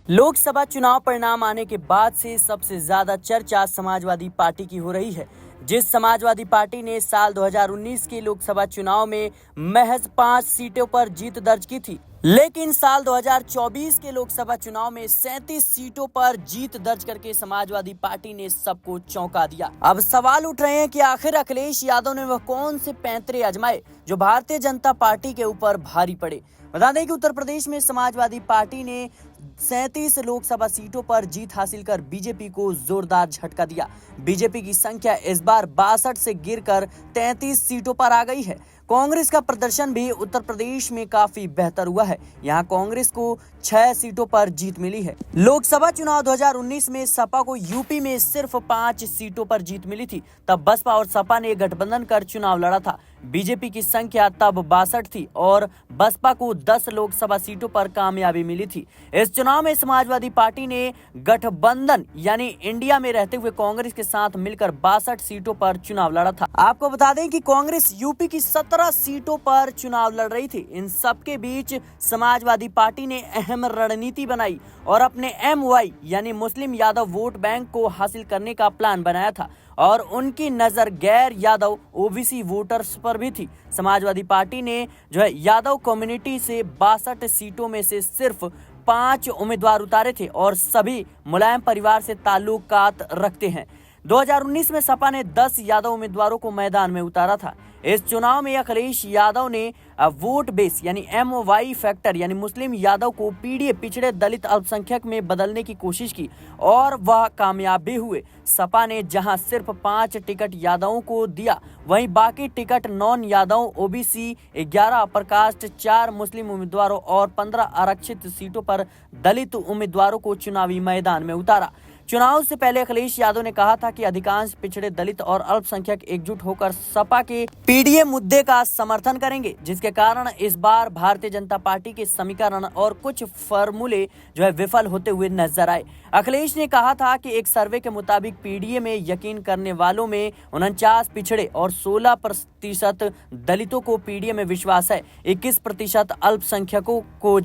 लोकसभा चुनाव परिणाम आने के बाद से सबसे ज्यादा चर्चा समाजवादी पार्टी की हो रही है। जिस समाजवादी पार्टी ने साल 2019 के लोकसभा चुनाव में महज 5 सीटों पर जीत दर्ज की थी, लेकिन साल 2024 के लोकसभा चुनाव में 37 सीटों पर जीत दर्ज करके समाजवादी पार्टी ने सबको चौंका दिया। अब सवाल उठ रहे हैं कि आखिर अखिलेश यादव ने वह कौन से पैंतरे आजमाए जो भारतीय जनता पार्टी के ऊपर भारी पड़े। बता दें कि उत्तर प्रदेश में समाजवादी पार्टी ने 37 लोकसभा सीटों पर जीत हासिल कर बीजेपी को जोरदार झटका दिया। बीजेपी की संख्या इस बार 62 से गिरकर 33 सीटों पर आ गई है। कांग्रेस का प्रदर्शन भी उत्तर प्रदेश में काफी बेहतर हुआ है। यहां कांग्रेस को 6 सीटों पर जीत मिली है। लोकसभा चुनाव 2019 में सपा को यूपी में सिर्फ 5 सीटों पर जीत मिली थी। तब बसपा और सपा ने गठबंधन कर चुनाव लड़ा था। बीजेपी की संख्या तब 62 थी और बसपा को 10 लोकसभा सीटों पर कामयाबी मिली थी। इस चुनाव में समाजवादी पार्टी ने गठबंधन यानी इंडिया में रहते हुए कांग्रेस के साथ मिलकर 62 सीटों पर चुनाव लड़ा था। आपको बता दें कि कांग्रेस यूपी की 17 सीटों पर चुनाव लड़ रही थी। इन सबके बीच समाजवादी पार्टी ने अहम रणनीति बनाई और अपने MY यानी मुस्लिम यादव वोट बैंक को हासिल करने का प्लान बनाया था और उनकी नजर गैर यादव OBC वोटर्स पर भी थी। समाजवादी पार्टी ने यादव कम्युनिटी से 62 सीटों में से सिर्फ 5 उम्मीदवार उतारे थे और सभी मुलायम परिवार से ताल्लुकात रखते हैं। 2019 में सपा ने 10 यादव उम्मीदवारों को मैदान में उतारा था। इस चुनाव में अखिलेश यादव ने वोट बेस यानी MY फैक्टर यानी मुस्लिम यादव को PDA पिछड़े दलित अल्पसंख्यक में बदलने की कोशिश की और वह कामयाब भी हुए। सपा ने जहां सिर्फ 5 टिकट यादवों को दिया, वहीं बाकी ticket non Yadav OBC, 11 upper caste, 4 मुस्लिम उम्मीदवारों और 15 आरक्षित सीटों पर दलित उम्मीदवारों को चुनावी मैदान में उतारा। चुनाव से पहले अखिलेश यादव ने कहा था कि अधिकांश पिछड़े दलित और अल्पसंख्यक एकजुट होकर सपा के PDA मुद्दे का समर्थन करेंगे, जिसके कारण इस बार भारतीय जनता पार्टी के समीकरण और कुछ फॉर्मूले विफल होते हुए नजर आए। अखिलेश ने कहा था कि एक सर्वे के मुताबिक PDA में यकीन करने वालों में 49 पिछड़े और 16% दलितों को PDA में विश्वास है, 21% अल्पसंख्यकों को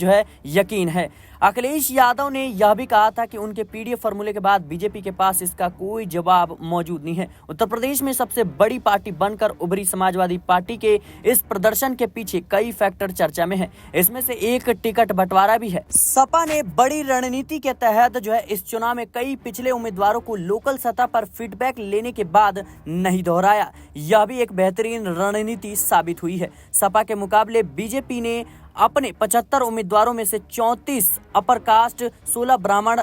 यकीन है। अखिलेश यादव ने यह भी कहा था कि उनके PDA फॉर्मूले के बाद बीजेपी के पास इसका कोई जवाब मौजूद नहीं है। उत्तर प्रदेश में सबसे बड़ी पार्टी बनकर उभरी समाजवादी पार्टी के इस प्रदर्शन के पीछे कई फैक्टर चर्चा में हैं। इसमें से एक टिकट बंटवारा भी है। सपा ने बड़ी रणनीति के तहत इस चुनाव में कई पिछले उम्मीदवारों को लोकल सतह पर फीडबैक लेने के बाद नहीं दोहराया। यह भी एक बेहतरीन रणनीति साबित हुई है। सपा के मुकाबले बीजेपी ने अपने 75 उम्मीदवारों में से 34 अपर कास्ट, 16 ब्राह्मण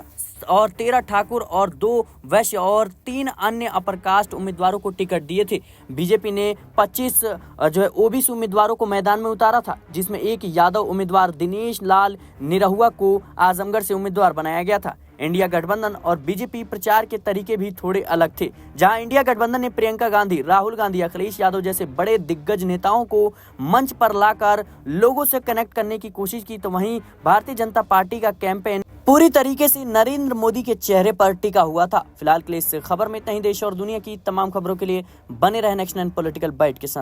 और 13 ठाकुर और 2 वैश्य और 3 अन्य अपर कास्ट उम्मीदवारों को टिकट दिए थे। बीजेपी ने 25 OBC उम्मीदवारों को मैदान में उतारा था, जिसमें एक यादव उम्मीदवार दिनेश लाल निरहुआ को आजमगढ़ से उम्मीदवार बनाया गया था। इंडिया गठबंधन और बीजेपी प्रचार के तरीके भी थोड़े अलग थे। जहां इंडिया गठबंधन ने प्रियंका गांधी, राहुल गांधी, अखिलेश यादव जैसे बड़े दिग्गज नेताओं को मंच पर लाकर लोगों से कनेक्ट करने की कोशिश की, तो वहीं भारतीय जनता पार्टी का कैंपेन पूरी तरीके से नरेंद्र मोदी के चेहरे पर टिका हुआ था। फिलहाल के लिए इस खबर में इतना ही। देश और दुनिया की तमाम खबरों के लिए बने रहे नेक्स्ट 9 पॉलिटिकल बाइट के साथ।